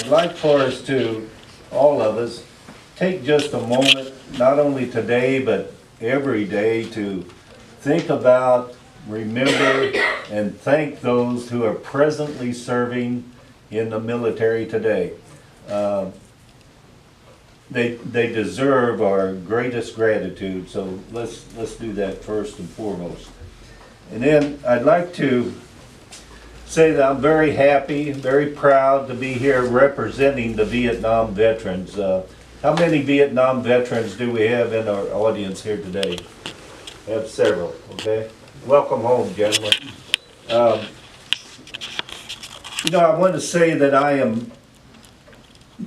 I'd like for us to, all of us, take just a moment, not only today, but every day, to think about, remember, and thank those who are presently serving in the military today. They deserve our greatest gratitude, so let's do that first and foremost. And then I'd like to say that I'm very happy, very proud to be here representing the Vietnam veterans. How many Vietnam veterans do we have in our audience here today? We have several, okay? Welcome home, gentlemen. I want to say that I am,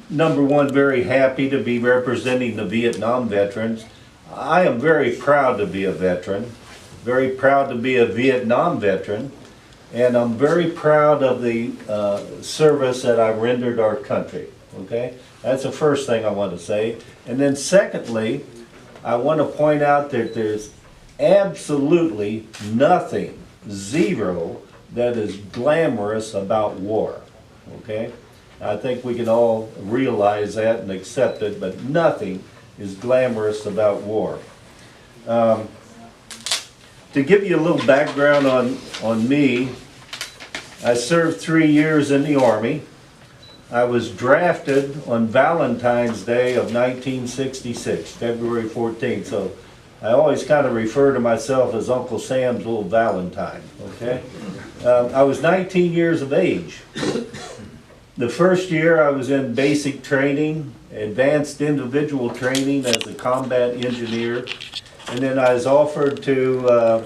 number one, very happy to be representing the Vietnam veterans. I am very proud to be a veteran, very proud to be a Vietnam veteran, and I'm very proud of the service that I rendered our country, okay? That's the first thing I want to say. And then secondly, I want to point out that there's absolutely nothing, zero, that is glamorous about war, okay? I think we can all realize that and accept it, but nothing is glamorous about war. To give you a little background on me, I served 3 years in the Army. I was drafted on Valentine's Day of 1966, February 14th, so I always kind of refer to myself as Uncle Sam's little Valentine, okay? I was 19 years of age. The first year I was in basic training, advanced individual training as a combat engineer, and then I was offered to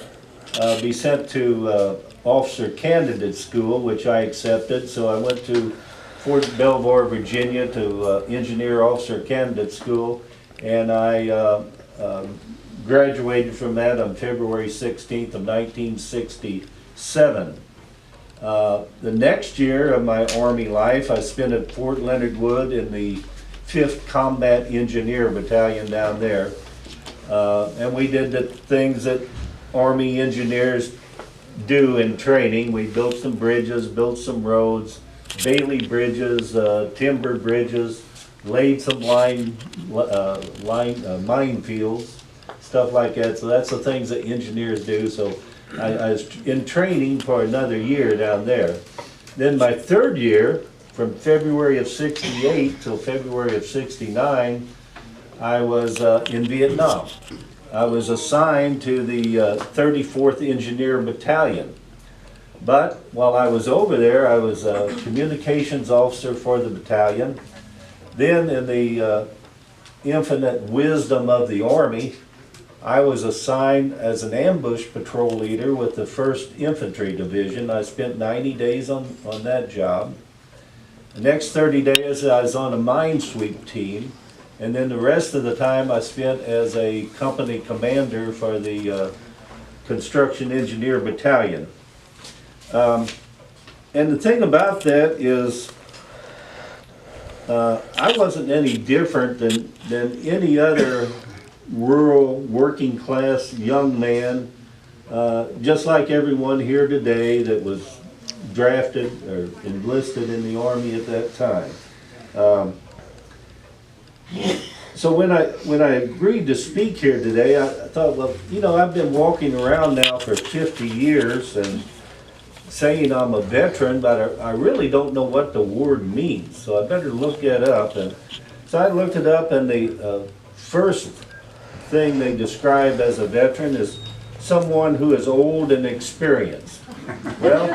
be sent to officer candidate school, which I accepted, so I went to Fort Belvoir, Virginia to engineer officer candidate school, and I graduated from that on February 16th of 1967. The next year of my Army life, I spent at Fort Leonard Wood in the 5th Combat Engineer Battalion down there. And we did the things that Army engineers do in training. We built some bridges, built some roads, Bailey bridges, timber bridges, laid some minefields, stuff like that. So that's the things that engineers do. So I was in training for another year down there. Then my third year, from February of 68 till February of 69, I was in Vietnam. I was assigned to the 34th Engineer Battalion. But while I was over there, I was a communications officer for the battalion. Then in the infinite wisdom of the Army, I was assigned as an ambush patrol leader with the 1st Infantry Division. I spent 90 days on that job. The next 30 days I was on a minesweep team, and then the rest of the time I spent as a company commander for the Construction Engineer Battalion. And the thing about that is I wasn't any different than any other rural working class young man, just like everyone here today that was drafted or enlisted in the Army at that time. So when I agreed to speak here today, I thought, well, I've been walking around now for 50 years and saying I'm a veteran, but I really don't know what the word means, so I better look it up. And so I looked it up, and the first thing they describe as a veteran is someone who is old and experienced. Well,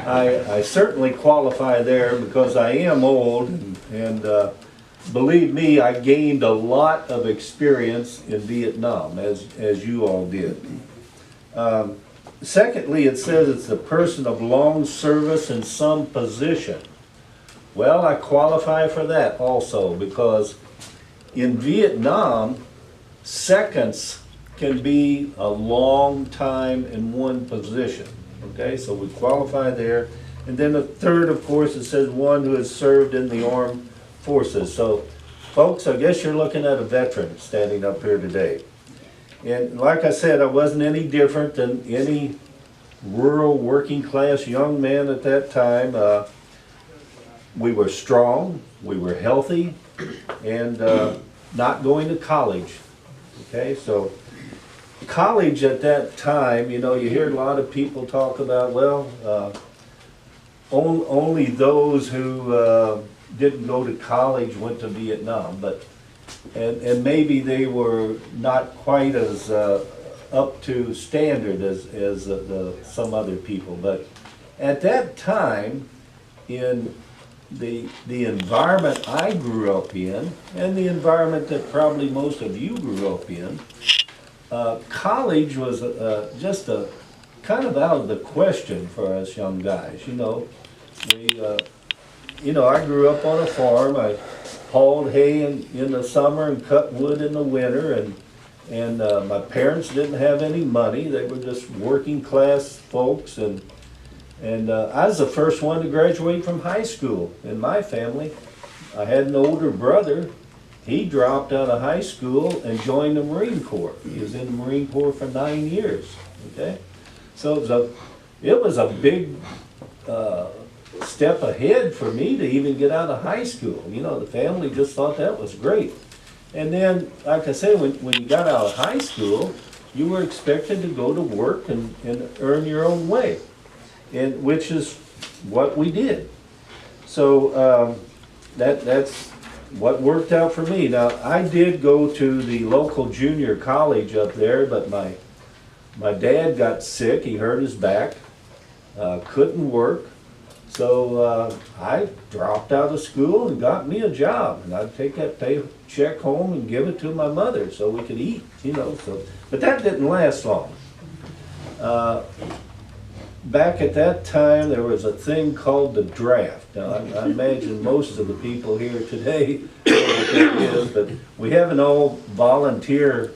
I certainly qualify there because I am old, and believe me, I gained a lot of experience in Vietnam, as you all did. Secondly, it says it's a person of long service in some position. Well, I qualify for that also because in Vietnam, seconds can be a long time in one position. Okay, so we qualify there. And then the third, of course, it says one who has served in the armed forces. So, folks, I guess you're looking at a veteran standing up here today. And like I said, I wasn't any different than any rural working class young man at that time. we were strong, we were healthy, and not going to college. Okay, so college at that time, you know, you hear a lot of people talk about, well, only those who didn't go to college went to Vietnam, but and maybe they were not quite as up to standard as some other people. But at that time, in the environment I grew up in, and the environment that probably most of you grew up in, college was just a kind of out of the question for us young guys. You know, I grew up on a farm. I hauled hay in the summer and cut wood in the winter, and my parents didn't have any money. They were just working class folks, and I was the first one to graduate from high school in my family. I had an older brother. He dropped out of high school and joined the Marine Corps. He was in the Marine Corps for 9 years. Okay, so it was a big step ahead for me to even get out of high school. You know, the family just thought that was great. And then, like I said, when you got out of high school, you were expected to go to work and earn your own way, and which is what we did. So that's what worked out for me. Now, I did go to the local junior college up there, but my dad got sick. He hurt his back, couldn't work. So I dropped out of school and got me a job, and I'd take that paycheck home and give it to my mother so we could eat, you know. So, but that didn't last long. Back at that time, there was a thing called the draft. Now, I imagine most of the people here today know what that is, but we have an all volunteer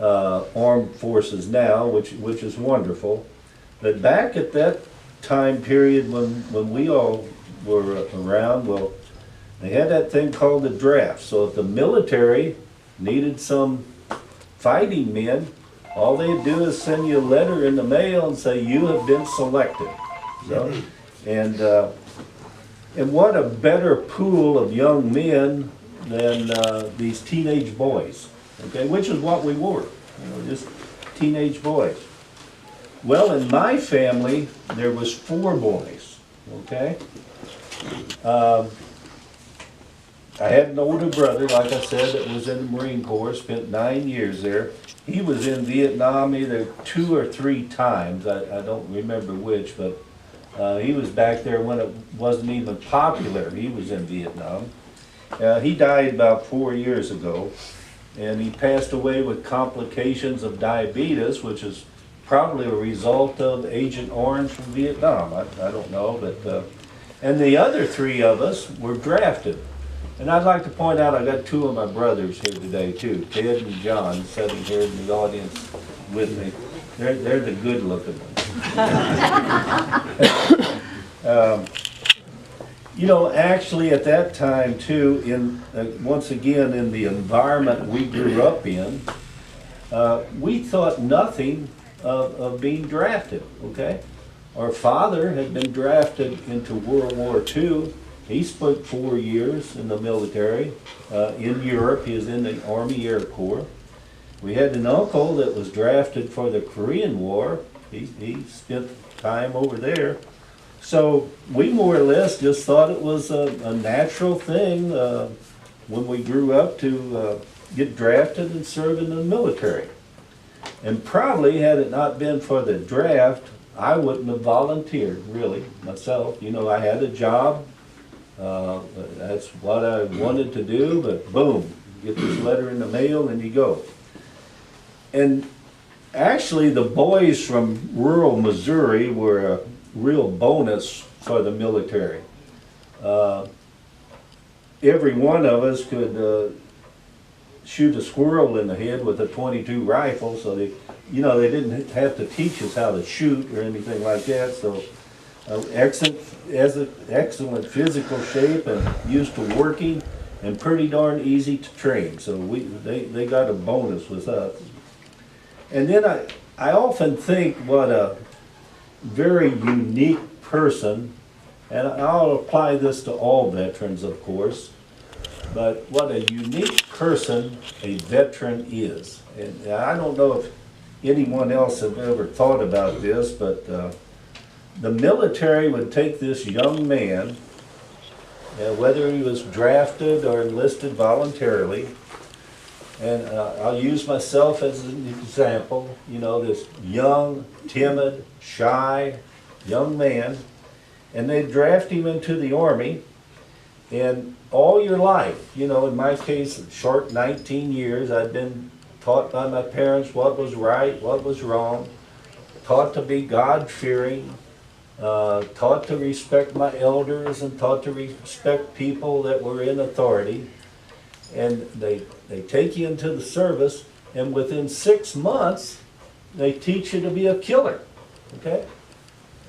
armed forces now, which is wonderful. But back at that time period when we all were around, well, they had that thing called the draft. So if the military needed some fighting men, all they'd do is send you a letter in the mail and say you have been selected. So, and what a better pool of young men than these teenage boys, okay, which is what we were, you know, just teenage boys. Well, in my family, there was 4 boys, okay? I had an older brother, like I said, that was in the Marine Corps, spent 9 years there. He was in Vietnam either 2 or 3 times, I don't remember which, but he was back there when it wasn't even popular. He was in Vietnam. He died about 4 years ago, and he passed away with complications of diabetes, which is probably a result of Agent Orange from Vietnam. I don't know, but and the other 3 of us were drafted. And I'd like to point out I got 2 of my brothers here today too, Ted and John, sitting here in the audience with me. They're the good looking ones. You know, actually at that time too, once again in the environment we grew up in, we thought nothing of being drafted, okay? Our father had been drafted into World War II. He spent 4 years in the military in Europe. He was in the Army Air Corps. We had an uncle that was drafted for the Korean War. He spent time over there. So we more or less just thought it was a natural thing when we grew up to get drafted and serve in the military. And probably had it not been for the draft, I wouldn't have volunteered, really, myself. You know, I had a job. That's what I wanted to do, but boom, get this letter in the mail and you go. And actually the boys from rural Missouri were a real bonus for the military. Every one of us could shoot a squirrel in the head with a .22 rifle, so they didn't have to teach us how to shoot or anything like that. So excellent physical shape and used to working, and pretty darn easy to train. So they got a bonus with us. And then I often think what a very unique person And I'll apply this to all veterans, of course, but what a unique person a veteran is. And I don't know if anyone else have ever thought about this, but the military would take this young man, whether he was drafted or enlisted voluntarily, and I'll use myself as an example, you know, this young, timid, shy young man, and they draft him into the Army, and all your life, you know, in my case, a short 19 years, I'd been taught by my parents what was right, what was wrong, taught to be God-fearing, taught to respect my elders, and taught to respect people that were in authority. And they take you into the service, and within 6 months, they teach you to be a killer, okay?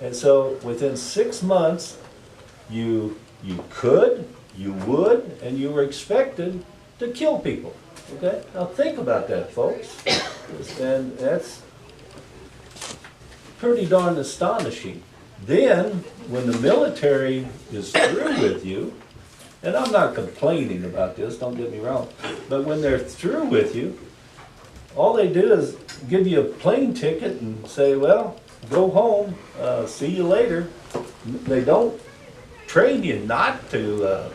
And so within 6 months, you could, you would, and you were expected to kill people, okay? Now think about that, folks. And that's pretty darn astonishing. Then, when the military is through with you, and I'm not complaining about this, don't get me wrong, but when they're through with you, all they do is give you a plane ticket and say, well, go home, see you later. They don't train you not to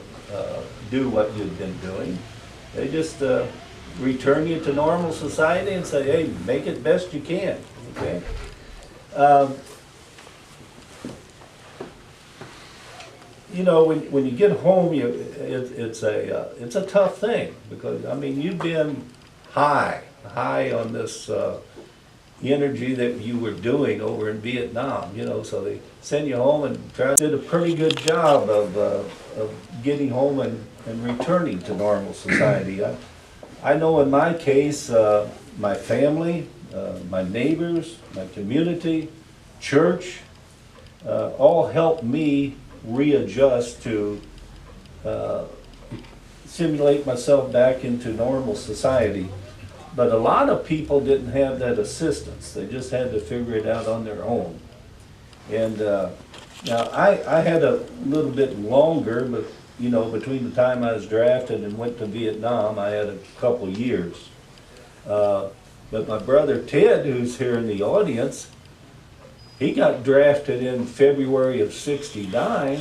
do what you've been doing. They just return you to normal society and say, hey, make it best you can, okay? You know, when you get home, it's a tough thing, because I mean, you've been high on this energy that you were doing over in Vietnam. You know, so they send you home and did a pretty good job of getting home and returning to normal society. I know in my case, my family, my neighbors, my community, church, all helped me readjust to simulate myself back into normal society. But a lot of people didn't have that assistance. They just had to figure it out on their own. And now I had a little bit longer, but you know, between the time I was drafted and went to Vietnam, I had a couple years. But my brother Ted, who's here in the audience, he got drafted in February of '69,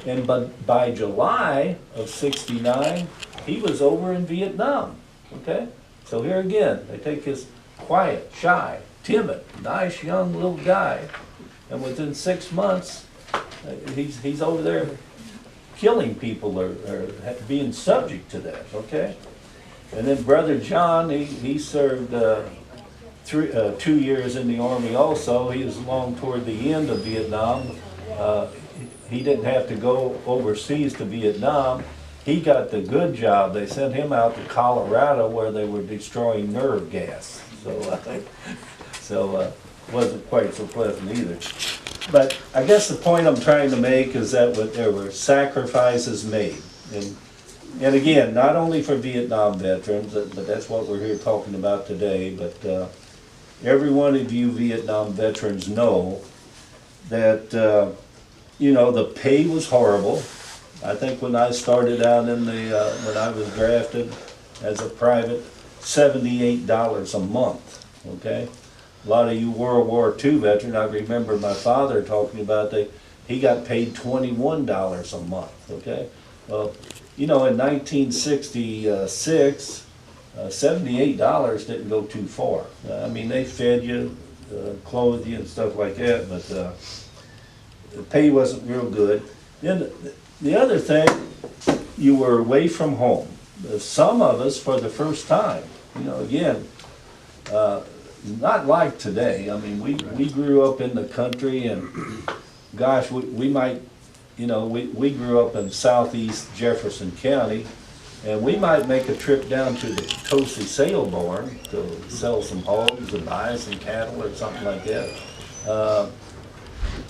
and by July of '69, he was over in Vietnam, okay? So here again, they take this quiet, shy, timid, nice young little guy, and within 6 months, he's over there killing people or being subject to that, okay? And then Brother John, he served 2 years in the Army also. He was along toward the end of Vietnam. He didn't have to go overseas to Vietnam. He got the good job. They sent him out to Colorado where they were destroying nerve gas. So wasn't quite so pleasant either. But I guess the point I'm trying to make is that there were sacrifices made. And again, not only for Vietnam veterans, but that's what we're here talking about today, but every one of you Vietnam veterans know that, you know, the pay was horrible. I think when I started out in when I was drafted as a private, $78 a month, okay? A lot of you World War II veterans, I remember my father talking about he got paid $21 a month, okay? Well, you know, in 1966, $78 didn't go too far. I mean, they fed you, clothed you and stuff like that, but the pay wasn't real good. Then the other thing, you were away from home. Some of us, for the first time, you know, again, not like today. I mean, we grew up in the country, and gosh, we might, you know, we grew up in southeast Jefferson County, and we might make a trip down to the Potosi sale barn to sell some hogs or buy some cattle or something like that.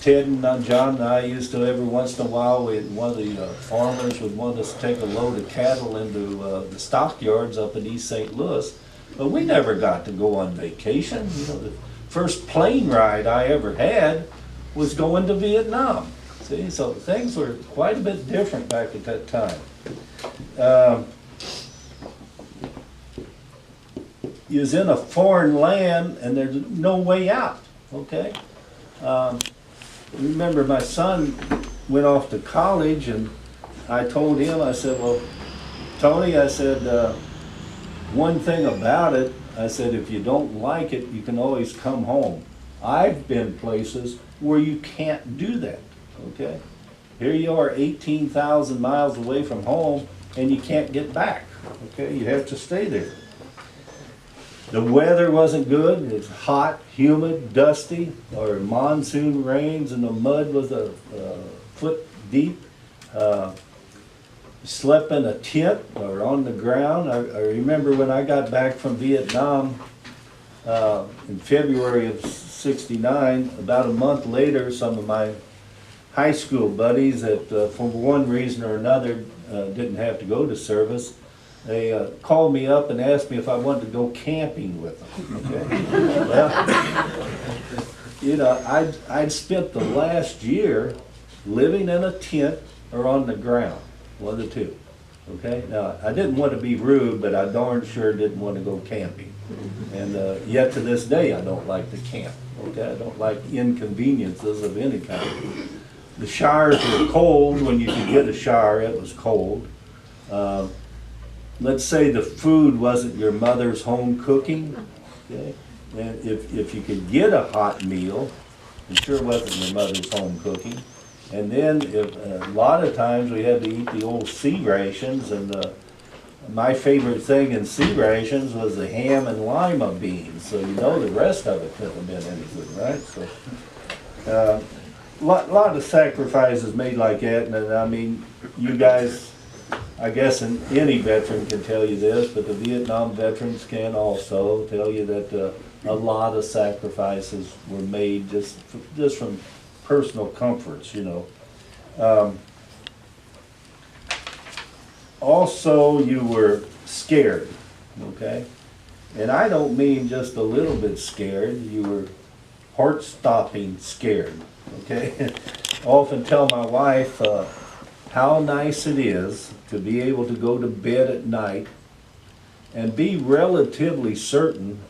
Ted and John and I used to, every once in a while, one of the farmers would want us to take a load of cattle into the stockyards up in East St. Louis, but we never got to go on vacation. You know, the first plane ride I ever had was going to Vietnam. See, so things were quite a bit different back at that time. You was in a foreign land and there's no way out, okay? Remember my son went off to college and I told him, I said, well, Tony, I said, one thing about it, I said, if you don't like it, you can always come home. I've been places where you can't do that, okay? Here you are 18,000 miles away from home and you can't get back, okay? You have to stay there. The weather wasn't good. It was hot, humid, dusty, or monsoon rains, and the mud was a foot deep. Slept in a tent or on the ground. I remember when I got back from Vietnam in February of '69, about a month later, some of my high school buddies that for one reason or another didn't have to go to service, they called me up and asked me if I wanted to go camping with them. Okay? Well, you know, I'd spent the last year living in a tent or on the ground, one of the two. Okay? Now, I didn't want to be rude, but I darn sure didn't want to go camping. And yet to this day, I don't like to camp. Okay? I don't like inconveniences of any kind. The showers were cold. When you could get a shower, it was cold. Let's say the food wasn't your mother's home cooking, okay? And if you could get a hot meal, it sure wasn't your mother's home cooking. And then a lot of times we had to eat the old sea rations, and my favorite thing in sea rations was the ham and lima beans. So you know the rest of it couldn't have been any good, right? So lot of sacrifices made like that, and I mean, you guys, I guess any veteran can tell you this, but the Vietnam veterans can also tell you that a lot of sacrifices were made just from personal comforts, you know. Also, you were scared, okay? And I don't mean just a little bit scared. You were heart-stopping scared, okay? I often tell my wife how nice it is to be able to go to bed at night and be relatively certain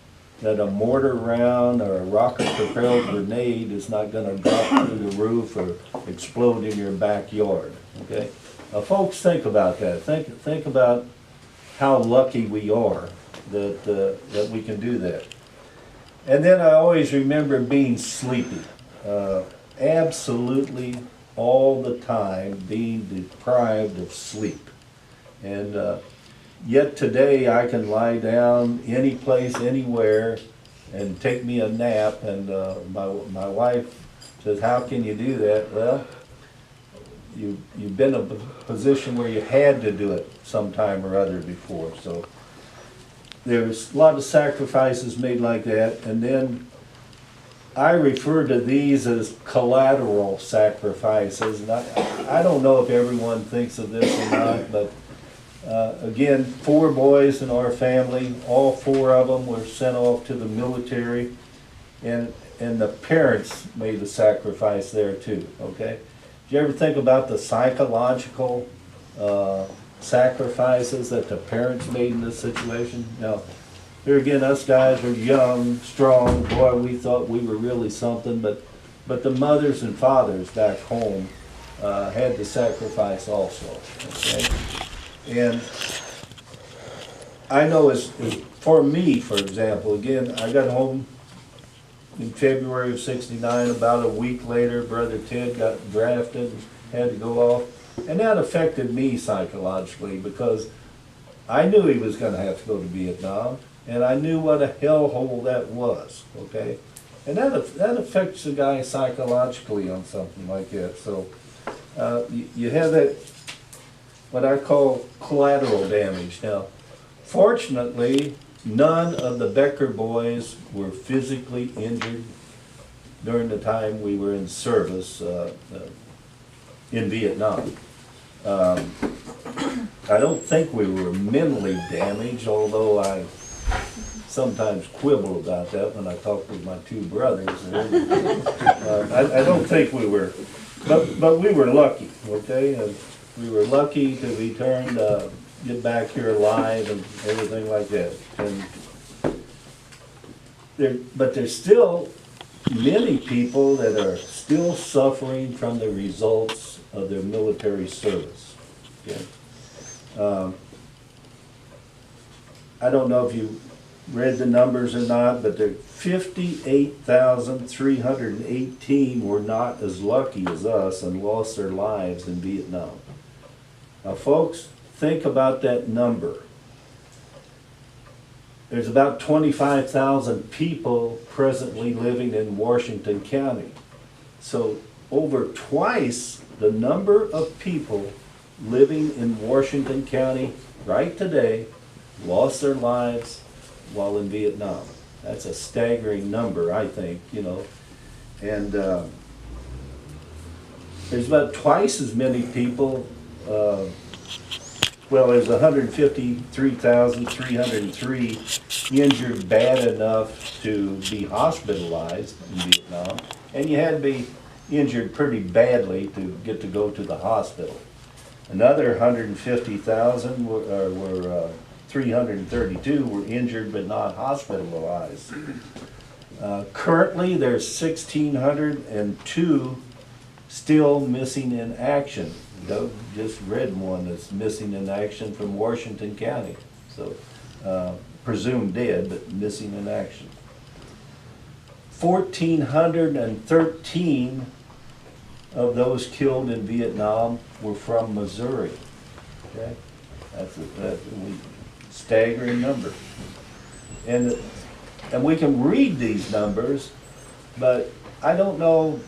that a mortar round or a rocket-propelled grenade is not going to drop through the roof or explode in your backyard. Okay, now, folks, think about that. Think about how lucky we are that we can do that. And then I always remember being sleepy, absolutely all the time being deprived of sleep. And yet today I can lie down any place, anywhere, and take me a nap, and my wife says, how can you do that? Well, you've been in a position where you had to do it sometime or other before. So there's a lot of sacrifices made like that, and then I refer to these as collateral sacrifices, and I don't know if everyone thinks of this or not, but again, 4 boys in our family, all 4 of them were sent off to the military, and the parents made a sacrifice there too, okay? Did you ever think about the psychological sacrifices that the parents made in this situation? Now, here again, us guys were young, strong, boy, we thought we were really something, but the mothers and fathers back home had to sacrifice also, okay? And I know for me, for example, again, I got home in February of '69, about a week later, Brother Ted got drafted, had to go off, and that affected me psychologically because I knew he was going to have to go to Vietnam, and I knew what a hellhole that was, okay? And that affects a guy psychologically on something like that. So you have that, what I call collateral damage. Now, fortunately, none of the Becker boys were physically injured during the time we were in service in Vietnam. I don't think we were mentally damaged, although I sometimes quibble about that when I talk with my 2 brothers. I don't think we were But we were lucky, okay? We were lucky to return, get back here alive and everything like that. And but there's still many people that are still suffering from the results of their military service. Okay? I don't know if you read the numbers or not, but there 58,318 were not as lucky as us and lost their lives in Vietnam. Now, folks, think about that number. There's about 25,000 people presently living in Washington County. So over twice the number of people living in Washington County right today lost their lives while in Vietnam. That's a staggering number, I think, you know. And there's about twice as many people, well, there's 153,303 injured bad enough to be hospitalized in Vietnam, and you had to be injured pretty badly to get to go to the hospital. Another 150,000 were 332 were injured but not hospitalized. Currently, there's 1,602 still missing in action. Doug just read one that's missing in action from Washington County. So, presumed dead, but missing in action. 1,413 of those killed in Vietnam were from Missouri. Okay, that's a staggering number. And we can read these numbers, but I don't know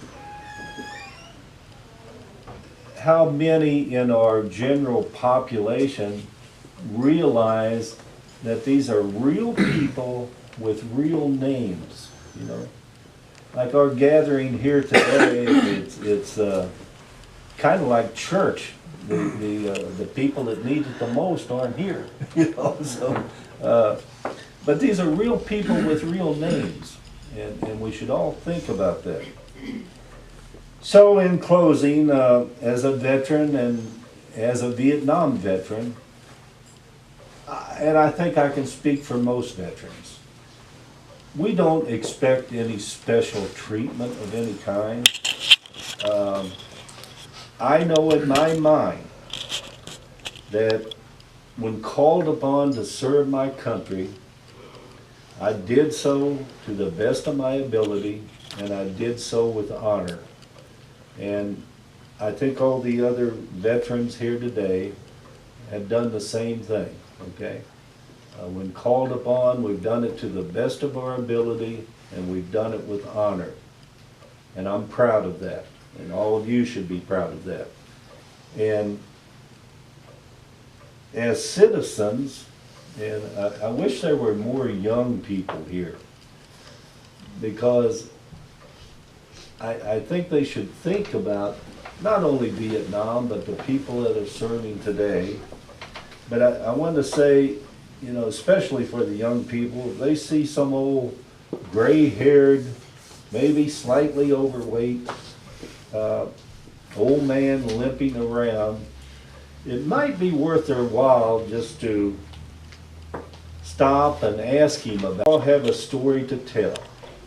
how many in our general population realize that these are real people with real names, you know. Like our gathering here today, it's kind of like church. The people that need it the most aren't here, you know. So, but these are real people with real names, and we should all think about that. So, in closing, as a veteran and as a Vietnam veteran, and I think I can speak for most veterans, we don't expect any special treatment of any kind. I know in my mind that when called upon to serve my country, I did so to the best of my ability, and I did so with honor. And I think all the other veterans here today have done the same thing, okay? When called upon, we've done it to the best of our ability, and we've done it with honor. And I'm proud of that, and all of you should be proud of that. And as citizens, and I wish there were more young people here, because I think they should think about not only Vietnam, but the people that are serving today. But I want to say, you know, especially for the young people, if they see some old gray-haired, maybe slightly overweight, old man limping around, it might be worth their while just to stop and ask him about. We all have a story to tell.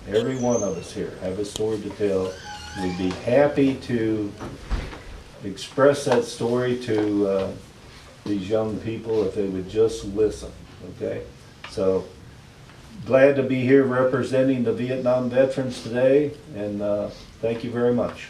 Every one of us here have a story to tell. We'd be happy to express that story to these young people if they would just listen, okay? So, glad to be here representing the Vietnam veterans today, and thank you very much.